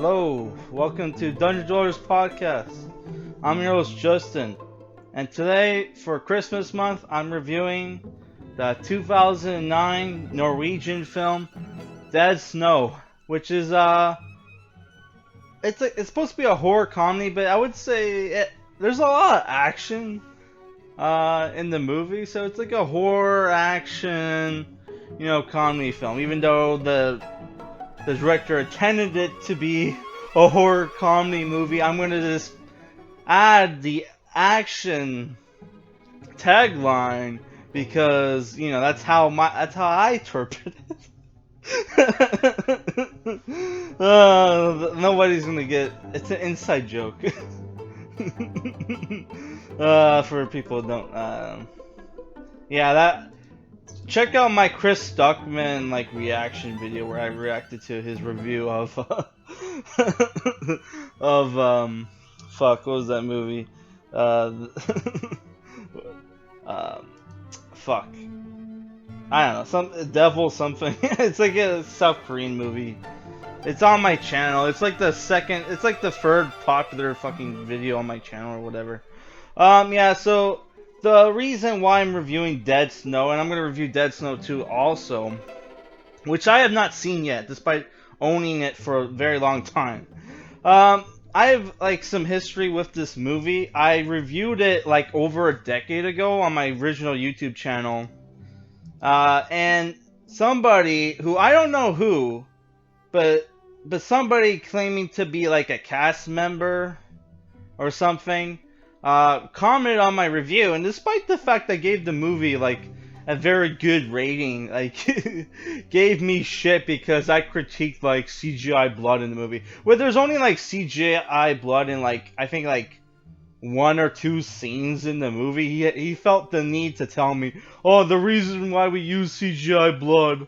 Hello, welcome to Dungeon Dwellers Podcast. I'm your host Justin, and today for Christmas month, I'm reviewing the 2009 Norwegian film Dead Snow, which is it's supposed to be a horror comedy, but I would say there's a lot of action in the movie, so it's like a horror action, comedy film, even though the director intended it to be a horror comedy movie. I'm gonna just add the action tagline because that's how I interpret it. Nobody's gonna get it's an inside joke. For people who don't check out my Chris Stuckman reaction video where I reacted to his review of what was that movie? Fuck. I don't know, some devil something. It's like a South Korean movie. It's on my channel. It's like the third popular fucking video on my channel or whatever. So the reason why I'm reviewing Dead Snow, and I'm going to review Dead Snow 2 also, which I have not seen yet, despite owning it for a very long time. I have some history with this movie. I reviewed it over a decade ago on my original YouTube channel. And somebody who, I don't know who, but somebody claiming to be a cast member or something, commented on my review, and despite the fact I gave the movie a very good rating, gave me shit because I critiqued CGI blood in the movie. Well, there's only CGI blood in I think one or two scenes in the movie. He felt the need to tell me, oh, the reason why we use CGI blood,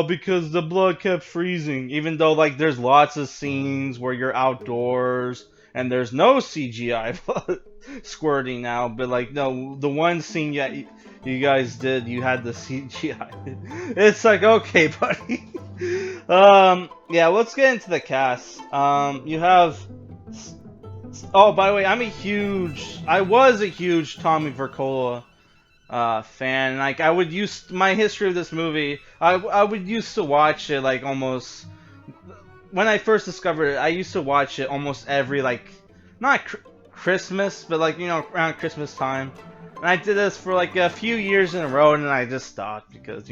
because the blood kept freezing, even though there's lots of scenes where you're outdoors and there's no CGI blood squirting now, but no, the one scene you guys did, you had the CGI. It's okay, buddy. Let's get into the cast. You have, oh, by the way, I was a huge Tommy Wirkola fan. I would use my history of this movie. I would used to watch it almost when I first discovered it. I used to watch it almost every not Christmas, but around Christmas time. And I did this for a few years in a row, and then I just stopped because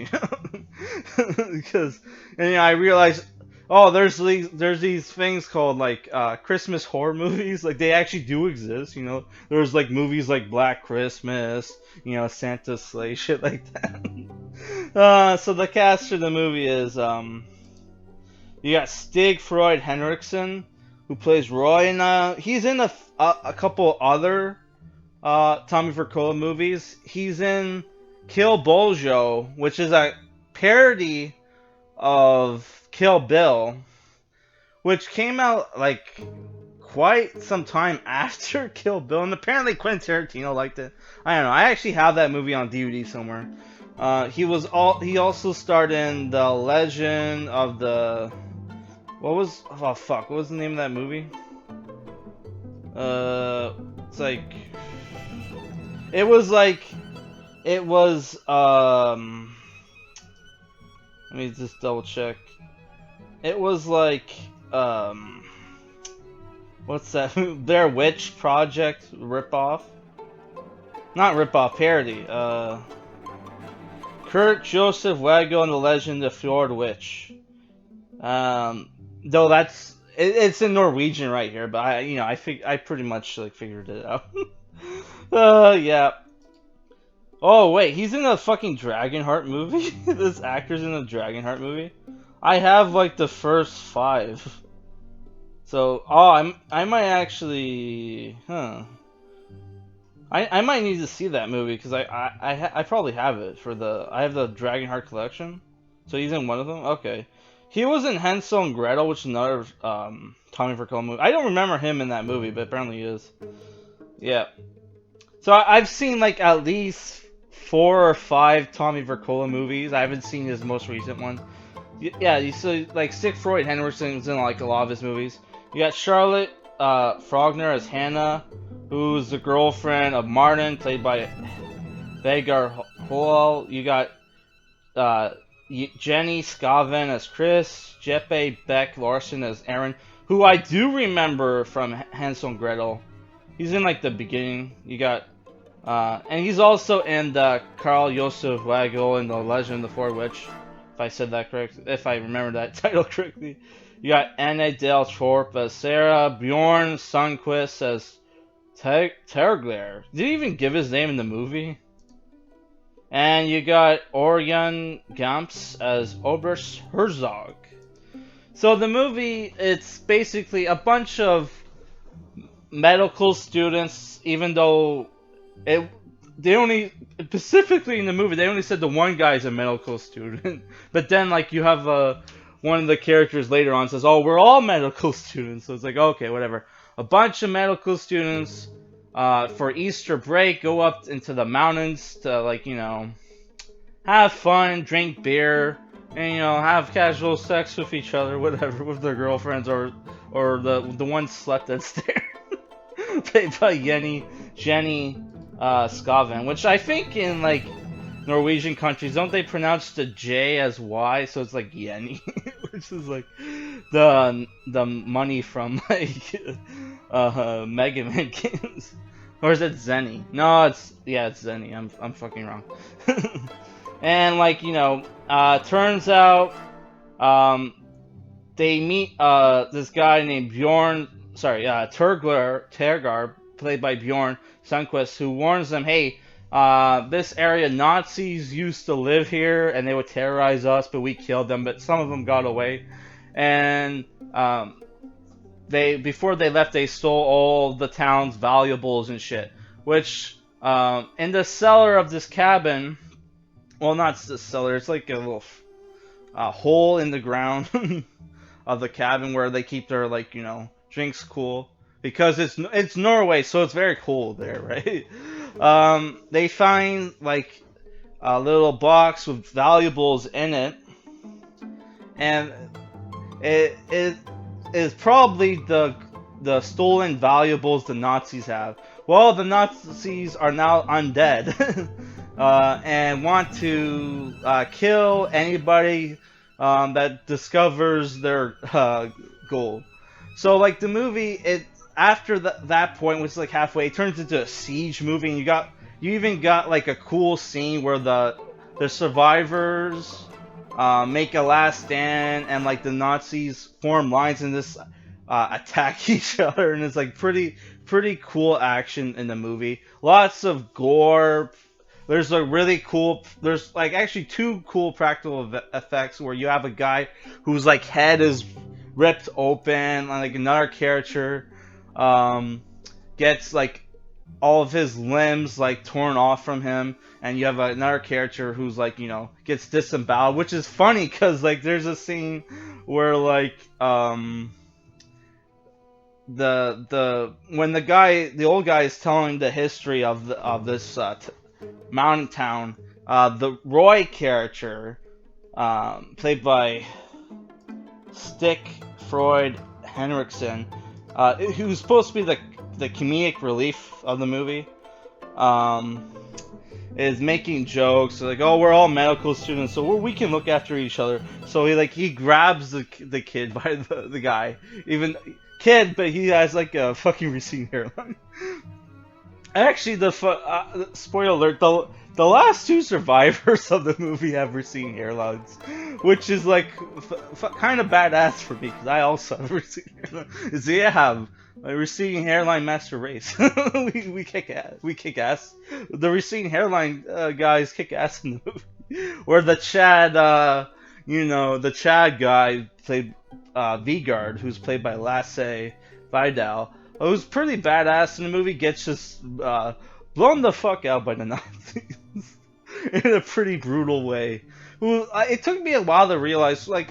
I realized, oh, there's these things called Christmas horror movies. They actually do exist. There's movies like Black Christmas, Santa's Sleigh, shit like that. So the cast for the movie is you got Stig Frode Henriksen, who plays Roy, and he's in a couple other Tommy Wirkola movies. He's in Kill Boljo, which is a parody of Kill Bill, which came out quite some time after Kill Bill, and apparently Quentin Tarantino liked it. I don't know. I actually have that movie on DVD somewhere. He also starred in The Legend of the what was the name of that movie? Let me just double check. It was what's that? Blair Witch Project ripoff? Not ripoff, parody. Kurt Joseph Wago and the Legend of Fjord Witch. Though it's in Norwegian right here, but I pretty much figured it out. Yeah. Oh wait, he's in a fucking Dragonheart movie. This actor's in a Dragonheart movie. I have the first 5. So, I might actually, I might need to see that movie because I probably have it I have the Dragonheart collection. So he's in one of them. Okay. He was in Hansel and Gretel, which is another Tommy Wirkola movie. I don't remember him in that movie, but apparently he is. Yeah. So I've seen at least 4 or 5 Tommy Wirkola movies. I haven't seen his most recent one. Yeah, you see, like, Stig Frode Henriksen's in, like, a lot of his movies. You got Charlotte Frogner as Hannah, who's the girlfriend of Martin, played by Vegar Hoel. You got uh, Jenny Scaven as Chris, Jeppe Beck Larson as Aaron, who I do remember from Hansel and Gretel. He's in, like, the beginning. You got and he's also in the Carl Josef Wagel in The Legend of the Four Witch, if I said that correct, if I remember that title correctly. You got Anna Dale Thorpe as Sarah, Bjorn Sundquist as Tergler. Did he even give his name in the movie? And you got Orion Gamps as Oberst Herzog. So the movie, it's basically a bunch of medical students, even though they only, specifically in the movie, they only said the one guy's a medical student. But then, like, you have one of the characters later on says, "Oh, we're all medical students." So it's like, okay, whatever. A bunch of medical students for Easter break go up into the mountains to, like, you know, have fun, drink beer, and, you know, have casual sex with each other, whatever, with their girlfriends or the one slut that's there. Played by Jenny Skaven, which I think in, like, Norwegian countries, don't they pronounce the J as Y, so it's like Jenny, which is like the money from, like, Mega Man games, or is it Zenny? No, it's Zenny. I'm fucking wrong. And, like, you know, turns out they meet this guy named Bjorn. Sorry, Tergar, played by Bjorn Sundquist, who warns them, hey, this area, Nazis used to live here, and they would terrorize us, but we killed them, but some of them got away. And before they left, they stole all the town's valuables and shit. Which, in the cellar of this cabin, well, not the cellar, it's like a little hole in the ground of the cabin where they keep their, like, you know, drinks cool, because it's Norway, so it's very cold there, right? They find, like, a little box with valuables in it, and it is probably the stolen valuables the Nazis have. Well, the Nazis are now undead and want to kill anybody that discovers their gold. So, like, the movie, after that point, which is like halfway, it turns into a siege movie, and you even got, like, a cool scene where the survivors make a last stand, and, like, the Nazis form lines and just attack each other, and it's, like, pretty cool action in the movie. Lots of gore. There's like actually two cool practical effects where you have a guy whose, like, head is ripped open, and, like, another character gets, like, all of his limbs, like, torn off from him, and you have another character who's, like, you know, gets disemboweled, which is funny because, like, there's a scene where, like, when the old guy is telling the history of this mountain town, the Roy character, played by Stig Frode Henriksen, who's supposed to be the comedic relief of the movie, is making jokes like, "Oh, we're all medical students, so we can look after each other." So he grabs the kid by the guy, even kid, but he has, like, a fucking receding hairline. Actually, spoiler alert, the last two survivors of the movie have receding hairlines, which is, like, kind of badass for me, because I also have a receding hairline. So yeah, a receding hairline master race. we kick ass. The receding hairline guys kick ass in the movie. Or the Chad, the Chad guy played Vegar, who's played by Lasse Valdal, who's pretty badass in the movie, gets just blown the fuck out by the Nazis in a pretty brutal way. It took me a while to realize, like,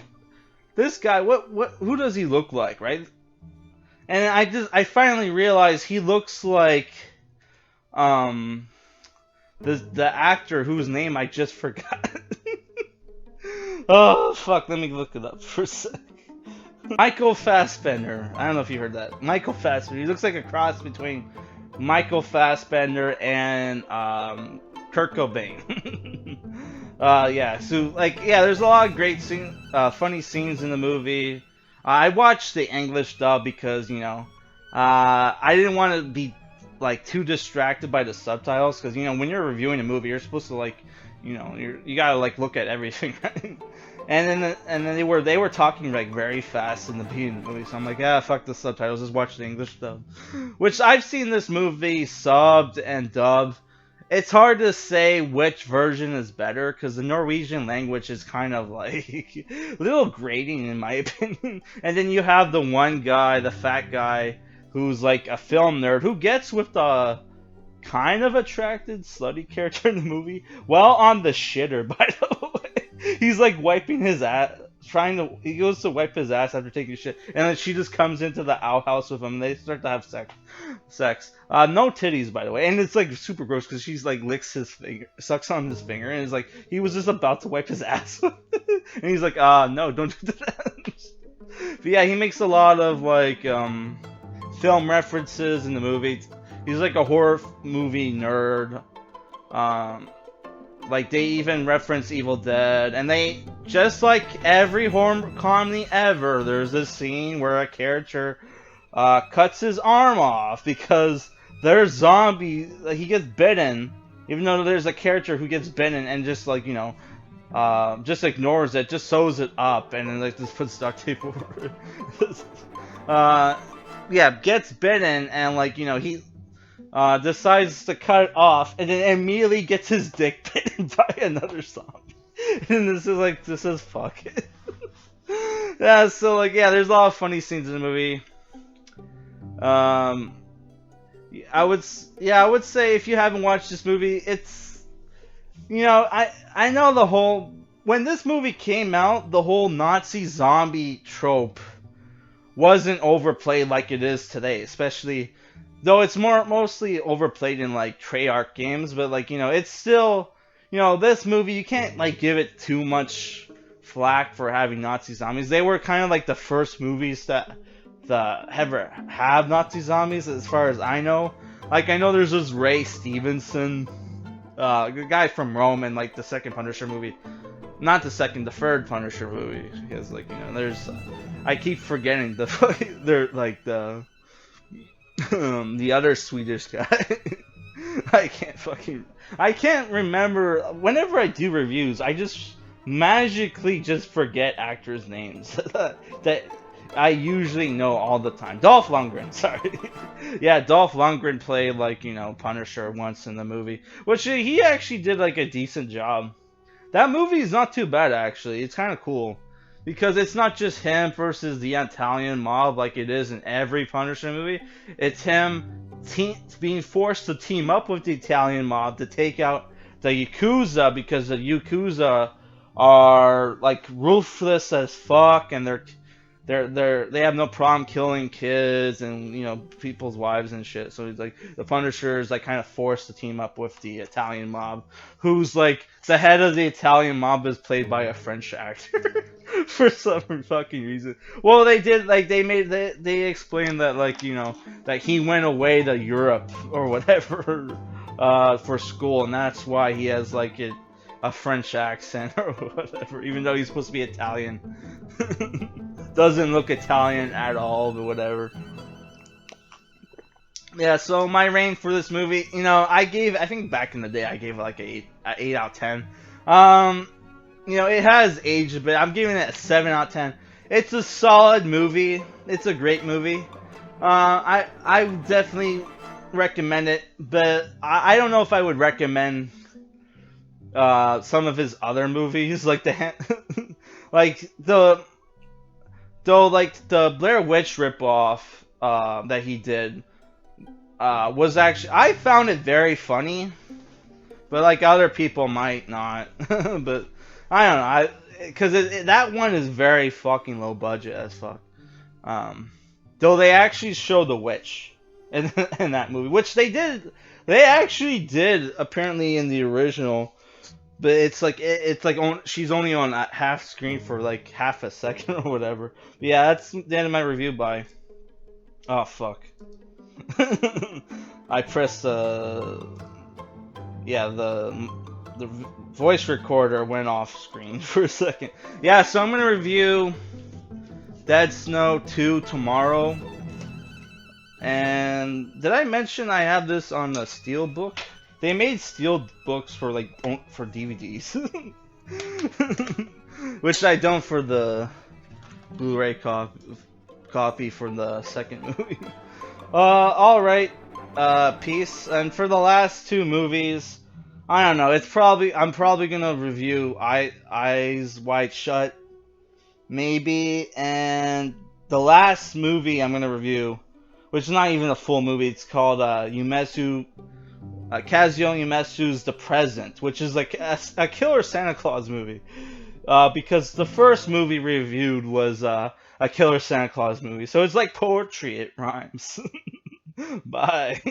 this guy, who does he look like, right? And I finally realized he looks like the actor whose name I just forgot. Oh, fuck, let me look it up for a sec. Michael Fassbender. I don't know if you heard that. Michael Fassbender. He looks like a cross between Michael Fassbender and Kurt Cobain. Yeah, so, like, yeah, there's a lot of great funny scenes in the movie. I watched the English dub because, you know, I didn't want to be, like, too distracted by the subtitles, because, you know, when you're reviewing a movie, you're supposed to, like, you know, you gotta, like, look at everything, right? And then they were talking, like, very fast in the beginning of the movie, so I'm like, ah, fuck the subtitles, just watch the English dub. Which, I've seen this movie subbed and dubbed. It's hard to say which version is better, because the Norwegian language is kind of, like, a little grating, in my opinion. And then you have the one guy, the fat guy, who's, like, a film nerd, who gets with the kind of attracted slutty character in the movie, while on the shitter, by the way. He's, like, wiping his ass, he goes to wipe his ass after taking shit, and then she just comes into the outhouse with him, and they start to have sex. No titties, by the way, and it's, like, super gross, because she's, like, licks his finger, sucks on his finger, and it's like, he was just about to wipe his ass. And he's like, no, don't do that. But yeah, he makes a lot of, like, film references in the movie. He's like a horror movie nerd. Like, they even reference Evil Dead, and they, just like every horror comedy ever, there's this scene where a character cuts his arm off because there's zombies. He gets bitten, even though there's a character who gets bitten and just, like, you know, just ignores it, just sews it up, and then, like, just puts duct tape over it. Yeah, gets bitten, and, like, you know, he decides to cut it off, and then immediately gets his dick bitten by another zombie. And this is fuck it. Yeah, so, like, yeah, there's a lot of funny scenes in the movie. I would say if you haven't watched this movie, it's, you know, I know when this movie came out, the whole Nazi zombie trope wasn't overplayed like it is today, especially, though it's mostly overplayed in, like, Treyarch games, but, like, you know, it's still, you know, this movie, you can't, like, give it too much flack for having Nazi zombies. They were kind of like the first movies that ever have Nazi zombies, as far as I know. Like, I know there's this Ray Stevenson, the guy from Rome, and, like, the second Punisher movie. Not the second, the third Punisher movie, because, like, you know, there's, I keep forgetting they're, like, the other Swedish guy. I can't remember. Whenever I do reviews, I just magically just forget actors' names that I usually know all the time. Dolph Lundgren, sorry. Yeah, Dolph Lundgren played, like, you know, Punisher once in the movie, which he actually did, like, a decent job. That movie is not too bad, actually. It's kind of cool, because it's not just him versus the Italian mob like it is in every Punisher movie. It's him being forced to team up with the Italian mob to take out the Yakuza, because the Yakuza are, like, ruthless as fuck, and they have no problem killing kids and, you know, people's wives and shit. So he's like, the Punisher is, like, kind of forced to team up with the Italian mob, who's, like, the head of the Italian mob is played by a French actor for some fucking reason. Well, they did, like, they explained that, like, you know, that he went away to Europe or whatever for school, and that's why he has, like, a French accent or whatever, even though he's supposed to be Italian. Doesn't look Italian at all, but whatever. Yeah, so my rating for this movie, you know, I think back in the day, I gave it like an 8 out of 10. You know, it has aged, but I'm giving it a 7 out of 10. It's a solid movie. It's a great movie. I definitely recommend it, but I don't know if I would recommend some of his other movies, like like the Blair Witch ripoff that he did was actually, I found it very funny, but, like, other people might not. But I don't know, because that one is very fucking low budget as fuck. Though they actually show the witch in that movie, which they actually did apparently in the original. But it's like she's only on half screen for like half a second or whatever. But yeah, that's the end of my review. Bye. Oh fuck. I pressed yeah, the voice recorder went off screen for a second. Yeah, so I'm gonna review Dead Snow 2 tomorrow. And did I mention I have this on a Steelbook? They made Steel books for like for DVDs, which I don't for the Blu-ray copy for the second movie. All right. Peace. And for the last two movies, I don't know. I'm probably gonna review Eyes Wide Shut, maybe, and the last movie I'm gonna review, which is not even a full movie. It's called Kazuo Umesu's The Present, which is like a killer Santa Claus movie. Because the first movie reviewed was a killer Santa Claus movie, so it's like poetry. It rhymes. Bye.